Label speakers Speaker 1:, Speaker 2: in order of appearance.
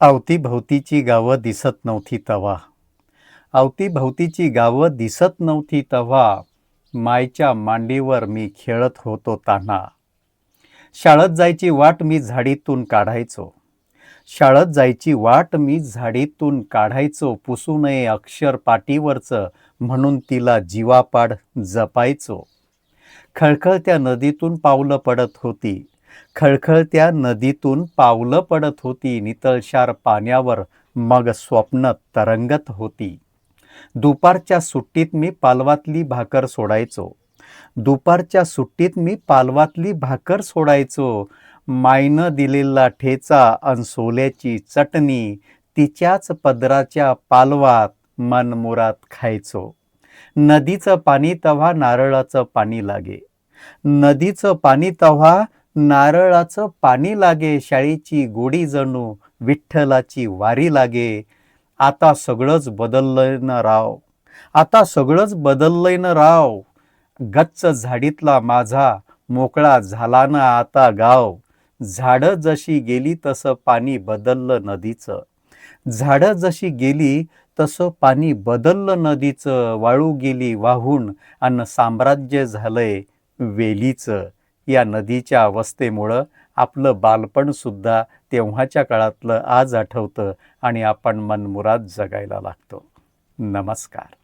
Speaker 1: अवतीभवतीची गावं दिसत नव्हती तवा. अवतीभवतीची गावं दिसत नव्हती तवा. मायच्या मांडीवर मी खेळत होतो तान्हा. शाळेत जायची वाट मी झाडीतून काढायचो. शाळेत जायची वाट मी झाडीतून काढायचो. पुसू नये अक्षर पाटीवरचं म्हणून तिला जीवापाड जपायचो. खळखळत्या नदीतून पावलं पडत होती. खळखळत्या नदीतून पावलं पडत होती. नितळशार पाण्यावर मग स्वप्न तरंगत होती. दुपारच्या सुट्टीत मी पालवातली भाकर सोडायचो. दुपारच्या सुट्टीत मी पालवातली भाकर सोडायचो. मायनं दिलेला ठेचा अन सोल्याची चटणी तिच्याच पदराच्या पालवात मनमुराद खायचो. नदीचं पाणी तव्हा नारळाचं पाणी लागे. नदीचं पाणी तव्हा नारळाचं पाणी लागे. शाळेची गोडी जणू विठ्ठलाची वारी लागे. आता सगळंच बदललंय न राव. आता सगळंच बदललंय न राव. गच्च झाडीतला माझा मोकळा झाला ना आता गाव. झाडं जशी गेली तसं पाणी बदललं नदीचं. झाडं जशी गेली तसं पाणी बदललं नदीचं. वाळू गेली वाहून अन साम्राज्य झालंय वेलीचं. या नदीच्या अवस्थेमुळं आपलं बालपण सुद्धा तेव्हाच्या काळातलं आज आठवतं आणि आपण मनमुराद जगायला लागतो. नमस्कार.